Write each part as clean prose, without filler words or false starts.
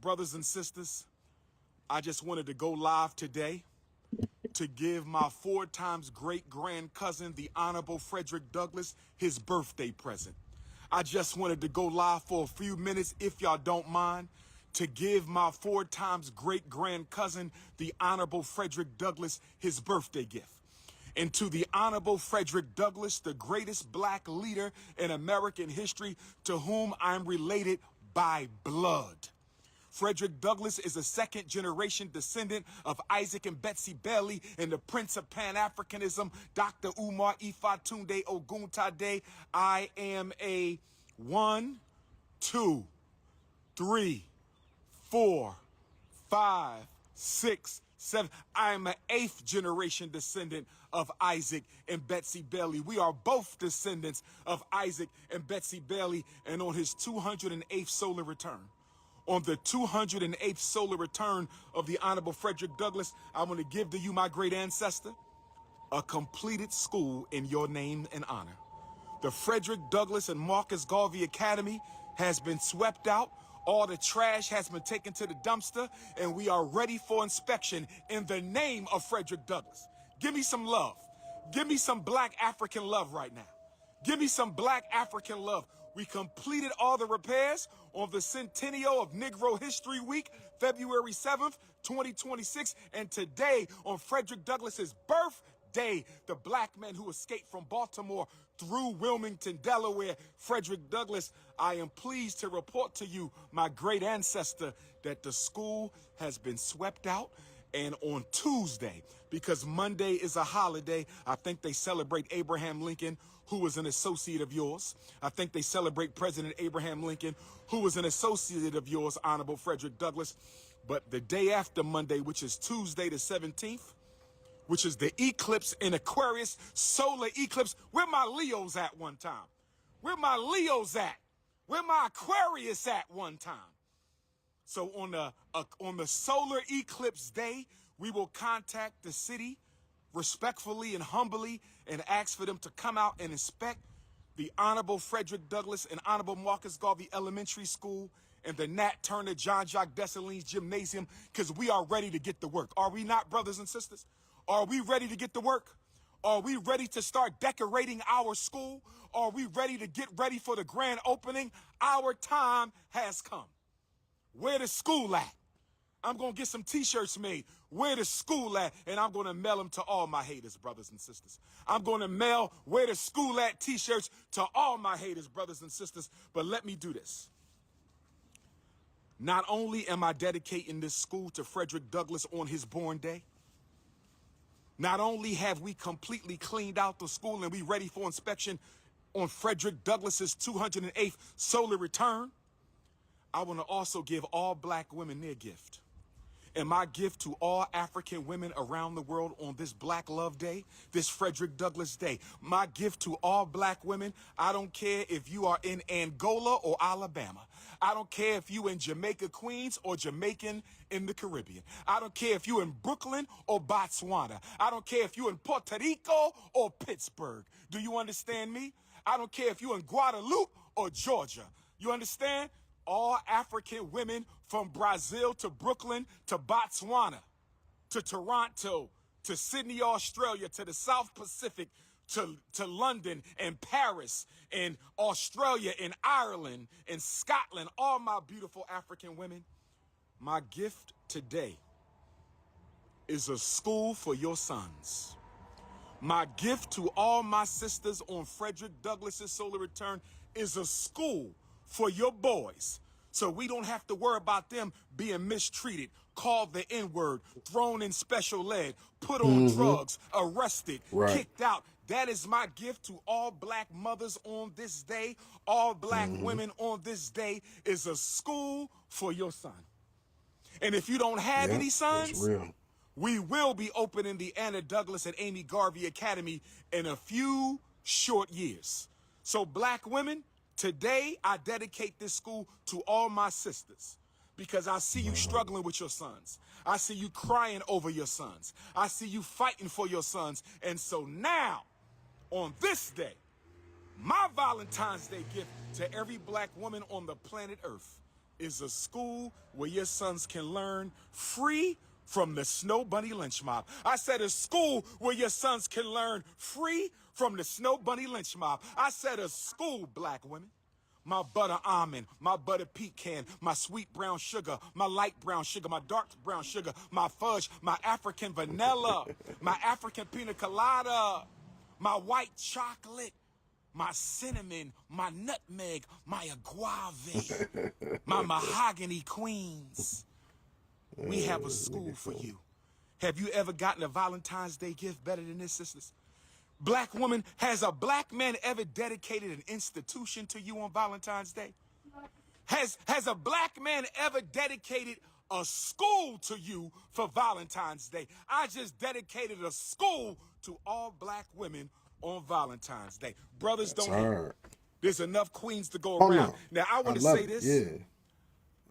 brothers and sisters, I just wanted to go live today to give my 4 times great-grand cousin, the Honorable Frederick Douglass, his birthday present. I just wanted to go live for a few minutes, if y'all don't mind, to give my 4 times great-grand cousin, the Honorable Frederick Douglass, his birthday gift. And to the Honorable Frederick Douglass, the greatest black leader in American history, to whom I'm related by blood. Frederick Douglass is a second-generation descendant of Isaac and Betsy Bailey and the Prince of Pan-Africanism, Dr. Umar Ifatunde Oguntade. I am a 1, 2, 3, 4, 5, 6, 7. I am an 8th generation descendant of Isaac and Betsy Bailey. We are both descendants of Isaac and Betsy Bailey, and on his 208th solar return. On the 208th solar return of the Honorable Frederick Douglass, I want to give to you, my great ancestor, a completed school in your name and honor. The Frederick Douglass and Marcus Garvey Academy has been swept out. All the trash has been taken to the dumpster, and we are ready for inspection in the name of Frederick Douglass. Give me some love. Give me some black African love right now. Give me some black African love. We completed all the repairs on the centennial of Negro History Week, February 7th, 2026. And today, on Frederick Douglass's birthday, the black man who escaped from Baltimore through Wilmington, Delaware, Frederick Douglass, I am pleased to report to you, my great ancestor, that the school has been swept out. And on Tuesday, because Monday is a holiday, I think they celebrate Abraham Lincoln, who was an associate of yours. I think they celebrate President Abraham Lincoln, who was an associate of yours, Honorable Frederick Douglass. But the day after Monday, which is Tuesday the 17th, which is the eclipse in Aquarius, solar eclipse. Where my Leos at one time? Where my Leos at? Where my Aquarius at one time? So on the solar eclipse day, we will contact the city respectfully and humbly and ask for them to come out and inspect the Honorable Frederick Douglass and Honorable Marcus Garvey Elementary School and the Nat Turner John Jacques Dessalines Gymnasium, because we are ready to get to work. Are we not, brothers and sisters? Are we ready to get to work? Are we ready to start decorating our school? Are we ready to get ready for the grand opening? Our time has come. Where the school at? I'm going to get some t-shirts made. Where the school at? And I'm going to mail them to all my haters, brothers and sisters. I'm going to mail where the school at t-shirts to all my haters, brothers and sisters. But let me do this. Not only am I dedicating this school to Frederick Douglass on his born day, not only have we completely cleaned out the school and we ready for inspection on Frederick Douglass's 208th solar return, I want to also give all black women their gift. And my gift to all African women around the world on this Black Love Day, this Frederick Douglass Day, my gift to all black women, I don't care if you are in Angola or Alabama. I don't care if you in Jamaica, Queens, or Jamaican in the Caribbean. I don't care if you in Brooklyn or Botswana. I don't care if you in Puerto Rico or Pittsburgh. Do you understand me? I don't care if you in Guadalupe or Georgia. You understand? All African women from Brazil to Brooklyn to Botswana to Toronto to Sydney, Australia, to the South Pacific, to London and Paris and Australia and Ireland and Scotland, all my beautiful African women, my gift today is a school for your sons. My gift to all my sisters on Frederick Douglass's solar return is a school for your boys, so we don't have to worry about them being mistreated, called the N-word, thrown in special ed, put on drugs, arrested, kicked out. That is my gift to all black mothers on this day, all black women on this day, is a school for your son. And if you don't have any sons, we will be opening the Anna Douglass and Amy Garvey Academy in a few short years. So black women, today, I dedicate this school to all my sisters because I see you struggling with your sons. I see you crying over your sons. I see you fighting for your sons. And so now, on this day, my Valentine's Day gift to every black woman on the planet Earth is a school where your sons can learn free from the snow bunny lynch mob. I said a school where your sons can learn free from the snow bunny lynch mob. I said a school, black women. My butter almond, my butter pecan, my sweet brown sugar, my light brown sugar, my dark brown sugar, my fudge, my African vanilla, my African pina colada, my white chocolate, my cinnamon, my nutmeg, my agave, my mahogany queens. We have a school for you. Have you ever gotten a Valentine's Day gift better than this, sisters? Black woman, has a black man ever dedicated an institution to you on Valentine's Day? Has a black man ever dedicated a school to you for Valentine's Day? I just dedicated a school to all black women on Valentine's Day. Brothers, don't hate. There's enough queens to go around. Now, I want to say this. Yeah.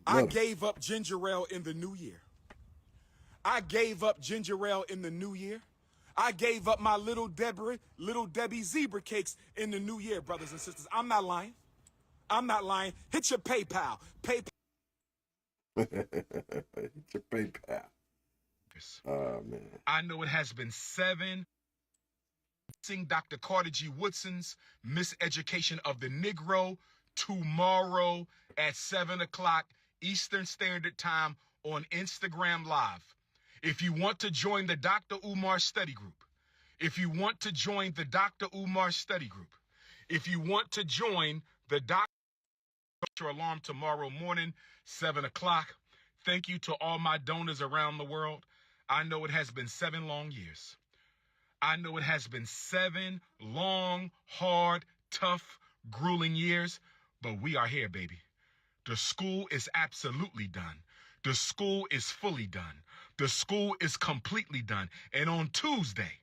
I gave up ginger ale in the new year. I gave up ginger ale in the new year. I gave up my little Debbie zebra cakes in the new year, brothers and sisters. I'm not lying. I'm not lying. Hit your PayPal. Hit your PayPal. Oh, man. I know it has been 7. Dr. Carter G. Woodson's Miseducation of the Negro tomorrow at 7 o'clock Eastern Standard Time on Instagram Live. If you want to join the Dr. Umar study group, if you want to join the Dr. Umar study group, if you want to join the Dr. Alarm tomorrow morning, 7 o'clock. Thank you to all my donors around the world. I know it has been 7 long years. I know it has been 7 long, hard, tough, grueling years, but we are here, baby. The school is absolutely done. The school is fully done. The school is completely done. And on Tuesday,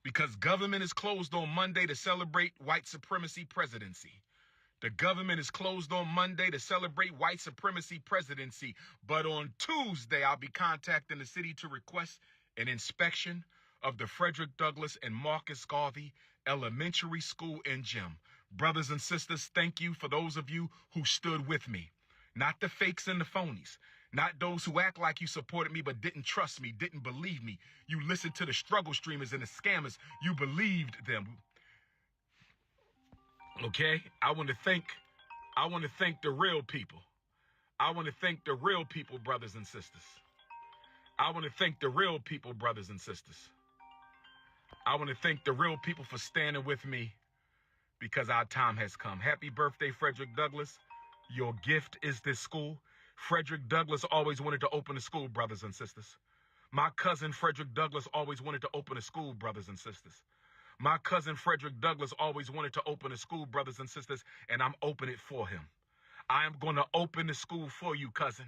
because government is closed on Monday to celebrate white supremacy presidency. The government is closed on Monday to celebrate white supremacy presidency. But on Tuesday, I'll be contacting the city to request an inspection of the Frederick Douglass and Marcus Garvey Elementary School and Gym. Brothers and sisters, thank you for those of you who stood with me. Not the fakes and the phonies. Not those who act like you supported me but didn't trust me, didn't believe me. You listened to the struggle streamers and the scammers. You believed them. Okay? I want to thank the real people. I want to thank the real people, brothers and sisters. I want to thank the real people, brothers and sisters. I want to thank the real people for standing with me because our time has come. Happy birthday, Frederick Douglass. Your gift is this school. Frederick Douglass always wanted to open a school, brothers and sisters. My cousin Frederick Douglass always wanted to open a school, brothers and sisters. My cousin Frederick Douglass always wanted to open a school, brothers and sisters, and I'm opening it for him. I am going to open the school for you, cousin.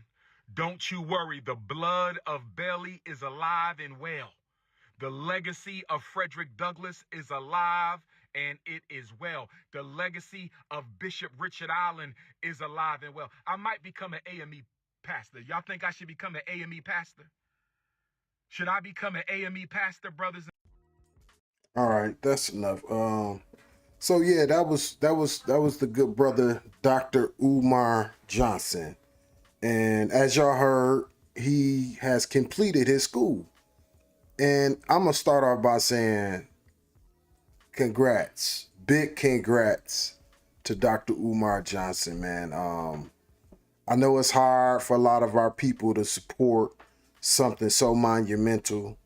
Don't you worry. The blood of Bailey is alive and well. The legacy of Frederick Douglass is alive and it is well. The legacy of Bishop Richard Allen is alive and well. I might become an AME pastor. Y'all think I should become an AME pastor? Should I become an AME pastor, brothers? All right, that's enough. So yeah, that was the good brother Dr. Umar Johnson. And as y'all heard, he has completed his school. And I'm going to start off by saying congrats, big congrats to Dr. Umar Johnson, man. I know it's hard for a lot of our people to support something so monumental.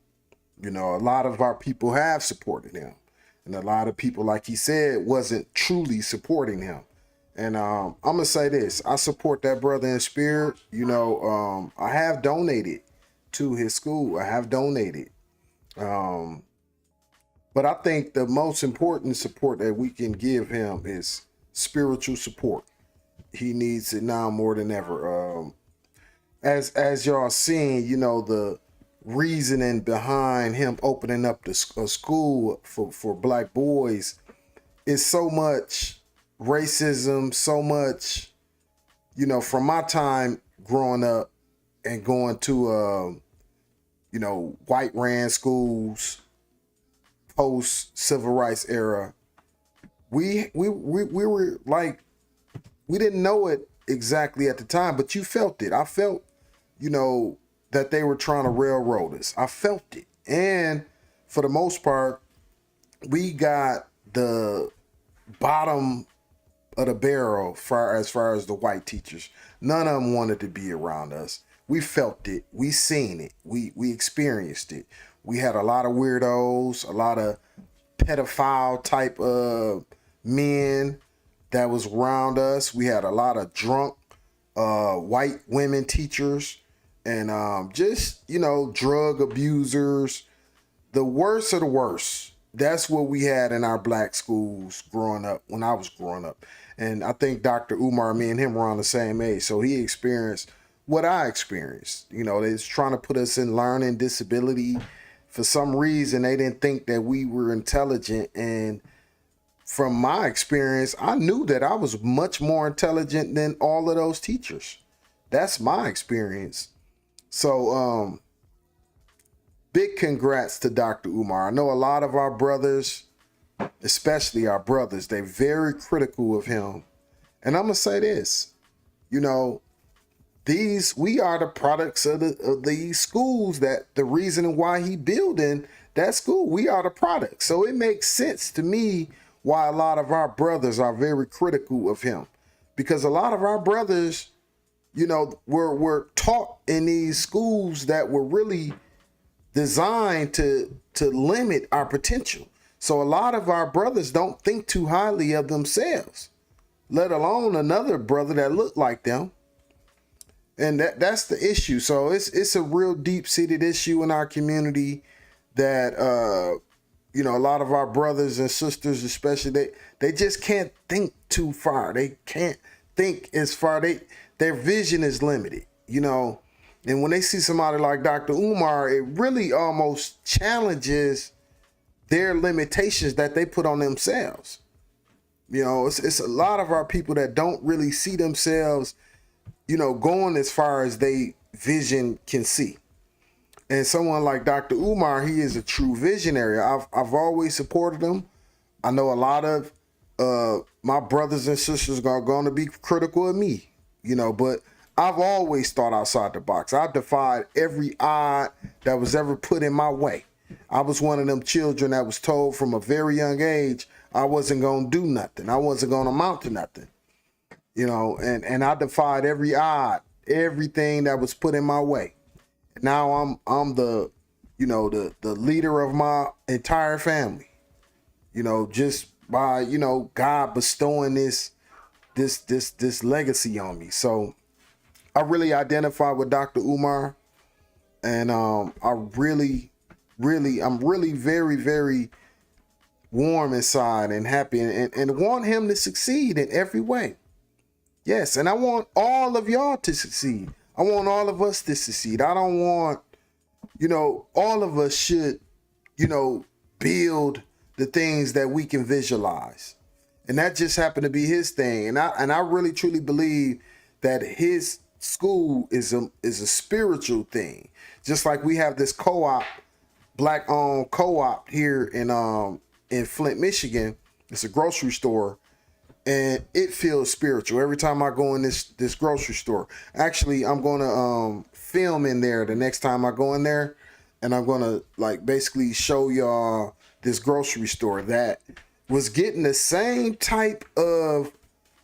You know, a lot of our people have supported him. And a lot of people, like he said, wasn't truly supporting him. And I'm going to say this. I support that brother in spirit. You know, I have donated to his school. I have donated. But I think the most important support that we can give him is spiritual support. He needs it now more than ever. As y'all seen, you know, the reasoning behind him opening up a school for black boys is so much racism, so much, you know, from my time growing up and going to, you know, white ran schools, post civil rights era, we were like we didn't know it exactly at the time, but you felt it. I felt, you know, that they were trying to railroad us. I felt it. And for the most part, we got the bottom of the barrel as far as the white teachers. None of them wanted to be around us. We felt it. We seen it. We experienced it. We had a lot of weirdos, a lot of pedophile type of men that was around us. We had a lot of drunk white women teachers and just, you know, drug abusers, the worst of the worst. That's what we had in our black schools growing up, when I was growing up. And I think Dr. Umar, me and him were on the same age. So he experienced what I experienced. You know, they're trying to put us in learning disability. For some reason, they didn't think that we were intelligent. And from my experience, I knew that I was much more intelligent than all of those teachers. That's my experience. So, big congrats to Dr. Umar. I know a lot of our brothers, especially our brothers, they're very critical of him. And I'm going to say this, you know, we are the products of these schools, that the reason why he building that school, we are the products. So it makes sense to me why a lot of our brothers are very critical of him, because a lot of our brothers, you know, were taught in these schools that were really designed to limit our potential. So a lot of our brothers don't think too highly of themselves, let alone another brother that looked like them. And that's the issue. So it's a real deep-seated issue in our community that you know, a lot of our brothers and sisters, especially, they just can't think too far. They can't think as far. Their vision is limited, you know. And when they see somebody like Dr. Umar, it really almost challenges their limitations that they put on themselves. You know, it's a lot of our people that don't really see themselves, you know, going as far as they vision can see. And someone like Dr. Umar, he is a true visionary. I've always supported him. I know a lot of my brothers and sisters are going to be critical of me, you know, but I've always thought outside the box. I've defied every odd that was ever put in my way. I was one of them children that was told from a very young age I wasn't going to do nothing. I wasn't going to amount to nothing, you know, and I defied every odd, everything that was put in my way. Now I'm the, you know, the leader of my entire family, you know, just by, you know, God bestowing this legacy on me. So I really identify with Dr. Umar, and I'm really very, very warm inside and happy and want him to succeed in every way. Yes, and I want all of y'all to succeed. I want all of us to succeed. I don't want, you know, all of us should, you know, build the things that we can visualize. And that just happened to be his thing. And I really truly believe that his school is a spiritual thing. Just like we have this co-op, black-owned co-op here in Flint, Michigan. It's a grocery store. And it feels spiritual every time I go in this grocery store. Actually, I'm going to film in there the next time I go in there, and I'm going to like basically show y'all this grocery store that was getting the same type of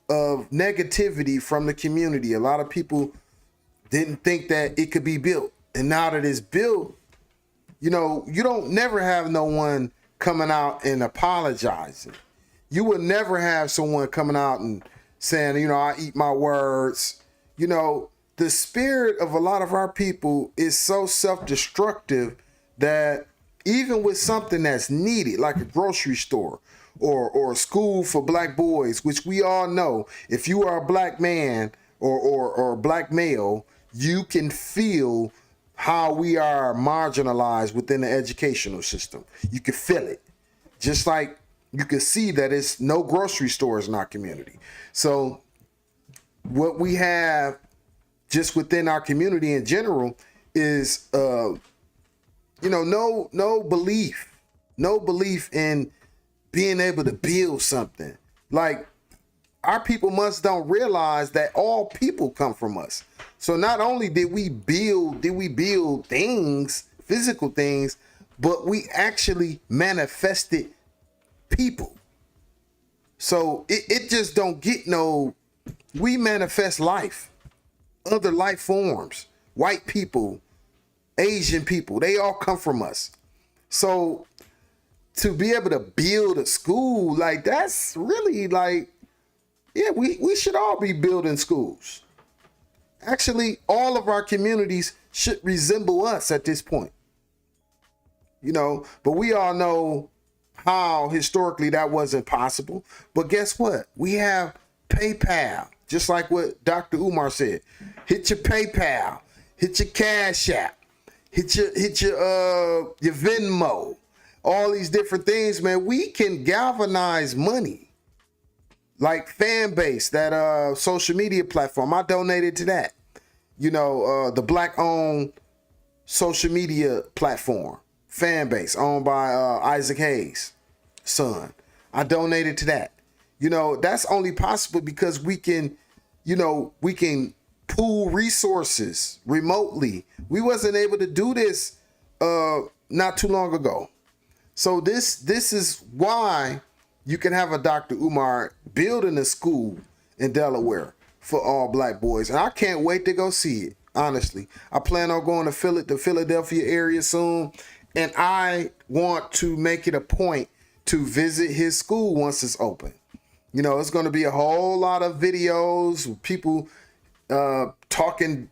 negativity from the community. A lot of people didn't think that it could be built, and now that it's built, you know, you don't never have no one coming out and apologizing. You would never have someone coming out and saying, you know, I eat my words. You know, the spirit of a lot of our people is so self-destructive that even with something that's needed, like a grocery store or a school for black boys, which we all know, if you are a black man or a black male, you can feel how we are marginalized within the educational system. You can feel it. Just like you can see that it's no grocery stores in our community. So what we have just within our community in general is, you know, no belief in being able to build something. Like, our people must don't realize that all people come from us. So not only did we build things, physical things, but we actually manifested people. So it just don't get no, we manifest life, other life forms, white people, Asian people, they all come from us. So to be able to build a school, like that's really like, yeah, we should all be building schools. Actually, all of our communities should resemble us at this point. You know, but we all know how historically that wasn't possible. But guess what? We have PayPal, just like what Dr. Umar said. Hit your PayPal, hit your Cash App, hit your Venmo, all these different things, man. We can galvanize money. Like fan base, that social media platform. I donated to that. You know, the black owned social media platform, fan base, owned by Isaac Hayes' son. I donated to that. You know, that's only possible because we can, you know, we can pool resources remotely. We wasn't able to do this not too long ago. So this is why you can have a Dr. Umar building a school in Delaware for all black boys. And I can't wait to go see it, honestly. I plan on going to the Philadelphia area soon. And I want to make it a point to visit his school once it's open. You know, it's going to be a whole lot of videos, people talking,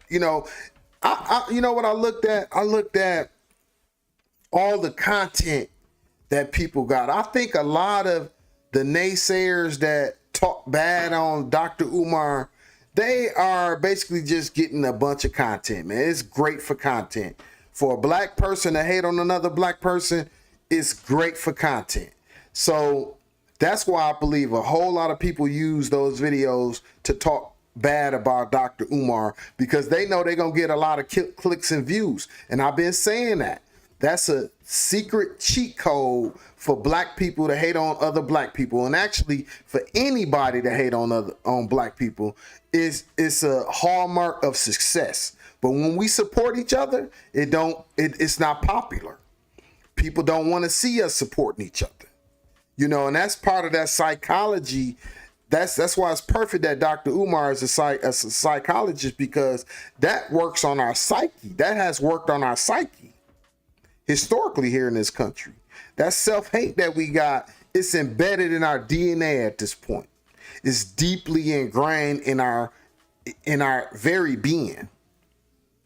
you know. You know what I looked at? I looked at all the content that people got. I think a lot of the naysayers that talk bad on Dr. Umar, they are basically just getting a bunch of content, man. It's great for content. For a black person to hate on another black person, it's great for content. So that's why I believe a whole lot of people use those videos to talk bad about Dr. Umar, because they know they're going to get a lot of clicks and views. And I've been saying that. That's a secret cheat code for black people to hate on other black people, and actually for anybody to hate on black people it's a hallmark of success. But when we support each other, it's not popular. People don't want to see us supporting each other, you know, and that's part of that psychology. That's why it's perfect that Dr. Umar is a psychologist, because that works on our psyche. That has worked on our psyche historically here in this country. That self-hate that we got, it's embedded in our DNA at this point. It's deeply ingrained in our very being.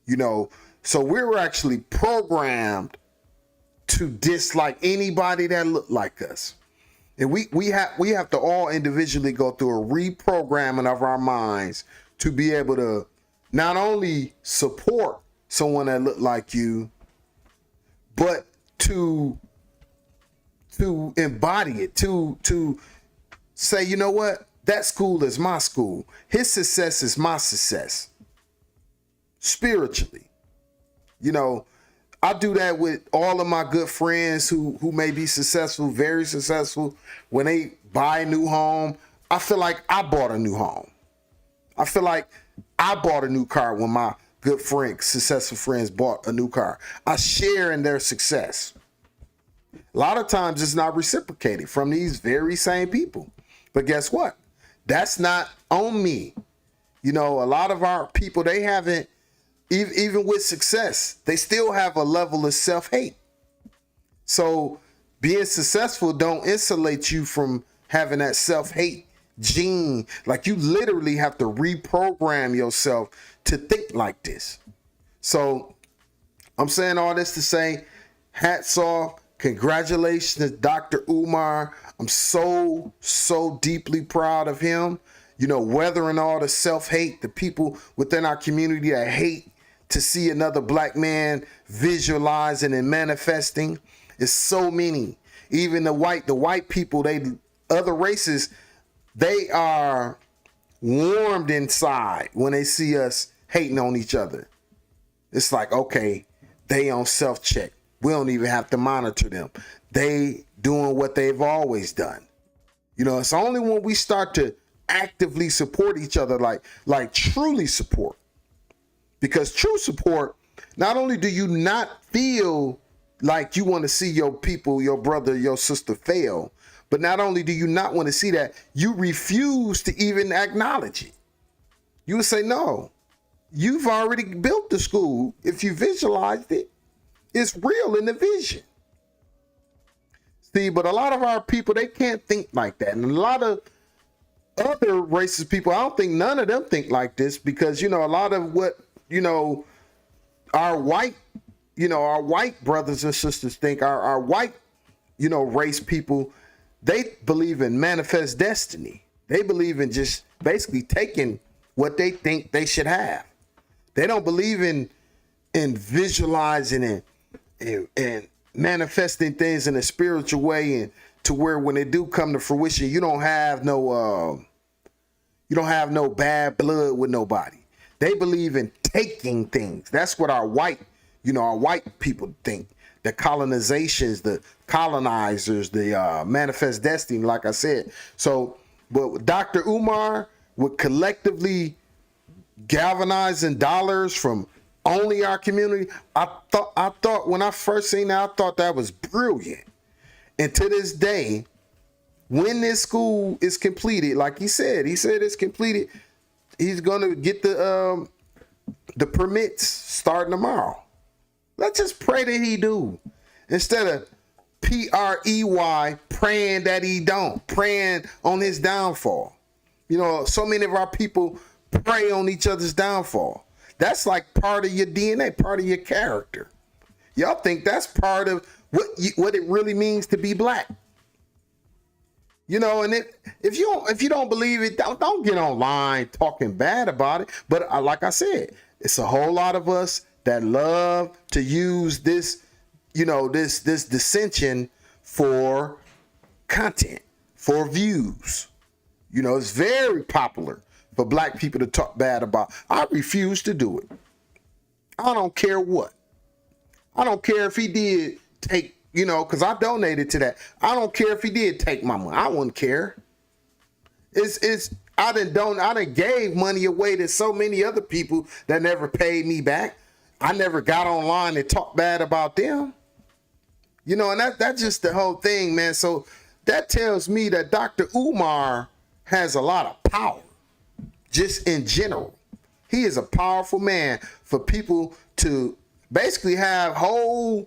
You know, so we're actually programmed to dislike anybody that look like us. And we have to all individually go through a reprogramming of our minds to be able to not only support someone that look like you, but to embody it, to say, you know what, that school is my school. His success is my success. Spiritually. You know, I do that with all of my good friends who may be successful, very successful. When they buy a new home, I feel like I bought a new home. I feel like I bought a new car when my good friends, successful friends bought a new car. I share in their success. A lot of times it's not reciprocated from these very same people. But guess what? That's not on me. You know, a lot of our people, they haven't, even with success, they still have a level of self-hate. So being successful don't insulate you from having that self-hate gene. Like, you literally have to reprogram yourself to think like this. So I'm saying all this to say, hats off, congratulations, Dr. Umar. I'm so deeply proud of him. You know, weathering all the self-hate, the people within our community that hate to see another black man visualizing and manifesting. It's so many. Even the white people, other races, they are warmed inside when they see us hating on each other. It's like, okay, they on self-check. We don't even have to monitor them. They doing what they've always done. You know, it's only when we start to actively support each other, like truly support. Because true support, not only do you not feel like you want to see your people, your brother, your sister fail, but not only do you not want to see that, you refuse to even acknowledge it. You would say, no, you've already built the school. If you visualized it, it's real in the vision. See, but a lot of our people, they can't think like that. And a lot of other racist people, I don't think none of them think like this, because, a lot of what, our white brothers and sisters think, our white, race people, they believe in manifest destiny. They believe in just basically taking what they think they should have. They don't believe in visualizing and manifesting things in a spiritual way, and to where when they do come to fruition, you don't have no bad blood with nobody. They believe in taking things. That's what our white people think. The colonizations, the colonizers, the manifest destiny, like I said. So, but Dr. Umar would collectively galvanizing dollars from only our community. I thought when I first seen that, I thought that was brilliant. And to this day, when this school is completed, like he said it's completed, he's gonna get the permits starting tomorrow. Let's just pray that he do, instead of PREY praying that he don't, praying on his downfall. So many of our people prey on each other's downfall. That's like part of your DNA, part of your character. Y'all think that's part of what it really means to be black. And if you don't believe it, don't get online talking bad about it. But like I said, it's a whole lot of us that love to use this, this dissension for content, for views. It's very popular for black people to talk bad about. I refuse to do it. I don't care what. I don't care if he did take, because I donated to that. I don't care if he did take my money. I wouldn't care. I done gave money away to so many other people that never paid me back. I never got online and talked bad about them. And that's just the whole thing, man. So that tells me that Dr. Umar has a lot of power, just in general. He is a powerful man for people to basically have whole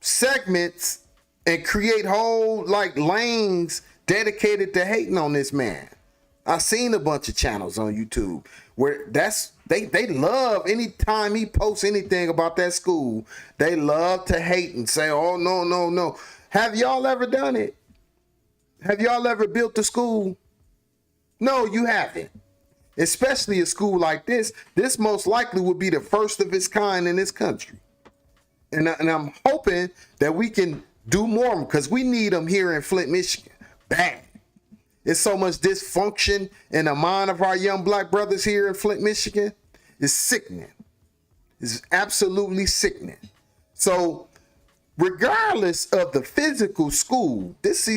segments and create whole lanes dedicated to hating on this man. I've seen a bunch of channels on YouTube where they love, anytime he posts anything about that school, they love to hate and say, oh, no. Have y'all ever done it? Have y'all ever built a school? No, you haven't. Especially a school like this. This most likely would be the first of its kind in this country. And I'm hoping that we can do more, because we need them here in Flint, Michigan. Bad. It's so much dysfunction in the mind of our young black brothers here in Flint, Michigan. It's sickening. It's absolutely sickening. So regardless of the physical school, this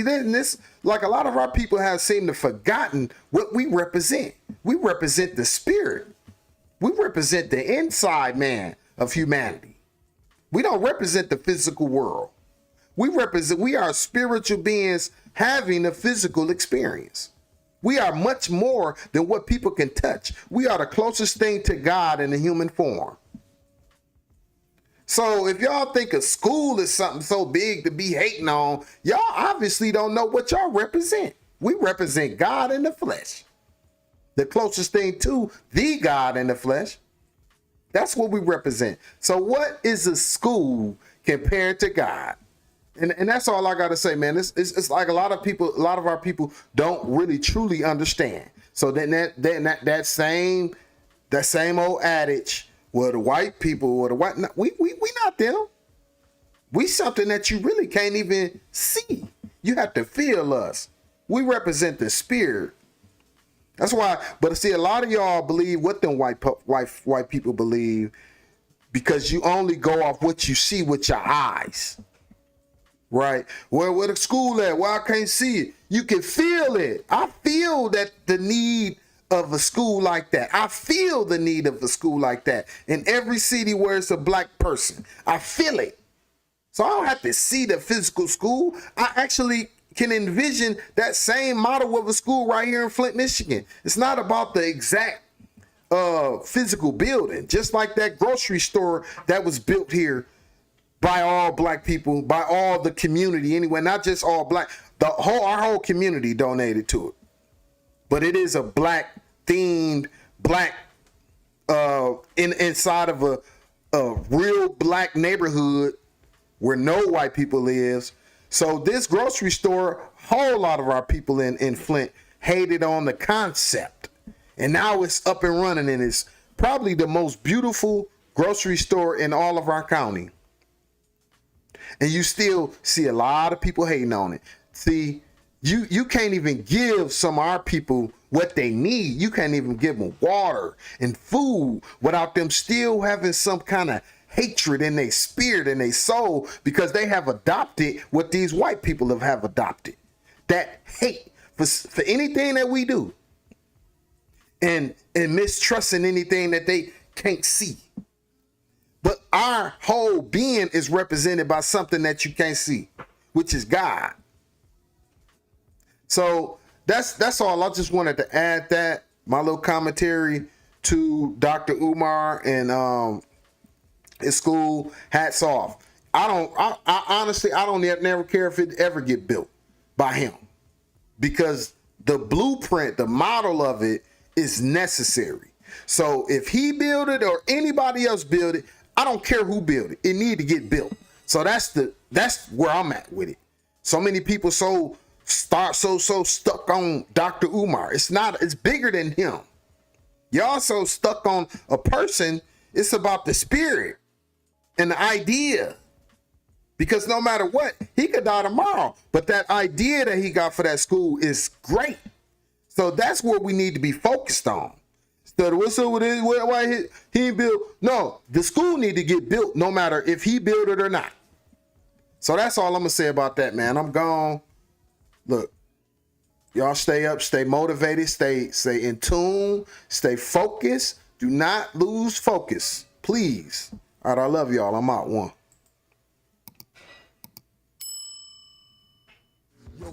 like a lot of our people have seemed to forgotten what we represent. We represent the spirit. We represent the inside man of humanity. We don't represent the physical world. We are spiritual beings having a physical experience. We are much more than what people can touch. We are the closest thing to God in the human form. So if y'all think a school is something so big to be hating on, y'all obviously don't know what y'all represent. We represent God in the flesh. The closest thing to the God in the flesh. That's what we represent. So what is a school compared to God? And that's all I got to say, man. It's like a lot of our people don't really truly understand. So then that same old adage, well, the white people, we not them. We something that you really can't even see. You have to feel us. We represent the spirit. That's why. But see, a lot of y'all believe what them white people believe, because you only go off what you see with your eyes. right? Where the school at? Where I can't see it. You can feel it. I feel that the need of a school like that. I feel the need of a school like that in every city where it's a black person. I feel it. So I don't have to see the physical school. I actually can envision that same model of a school right here in Flint, Michigan. It's not about the exact physical building, just like that grocery store that was built here by all black people, by all the community anyway, not just all black. Our whole community donated to it. But it is a black themed, black inside of a real black neighborhood where no white people lives. So this grocery store, whole lot of our people in Flint hated on the concept. And now it's up and running, and it's probably the most beautiful grocery store in all of our county. And you still see a lot of people hating on it. See, you can't even give some of our people what they need. You can't even give them water and food without them still having some kind of hatred in their spirit and their soul, because they have adopted what these white people have adopted. That hate for anything that we do. And mistrusting anything that they can't see. But our whole being is represented by something that you can't see, which is God. So that's all. I just wanted to add that, my little commentary to Dr. Umar and his school. Hats off. I honestly don't never care if it ever get built by him, because the blueprint, the model of it is necessary. So if he build it or anybody else build it, I don't care who build it. It need to get built. So that's where I'm at with it. So many people so stuck on Dr. Umar. It's bigger than him. Y'all so stuck on a person. It's about the spirit and the idea. Because no matter what, he could die tomorrow. But that idea that he got for that school is great. So that's what we need to be focused on. Instead of what's up with it, why he built? No, the school need to get built no matter if he built it or not. So that's all I'm gonna say about that, man. I'm gone. Look, y'all stay up, stay motivated, stay in tune, stay focused. Do not lose focus, please. All right, I love y'all. I'm out. One.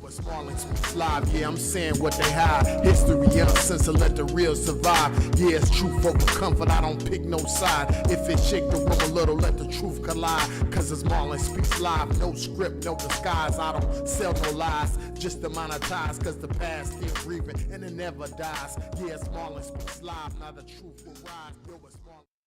It's Marlins Speaks Live, yeah, I'm saying what they hide. History uncensored, let the real survive. Yeah, it's truth over comfort, I don't pick no side. If it shake the room a little, let the truth collide. Cause it's Marlins Speaks Live, no script, no disguise. I don't sell no lies, just to monetize. Cause the past still breathing and it never dies. Yeah, it's Marlins Speaks Live, now the truth will rise. Yo, it's Marlins.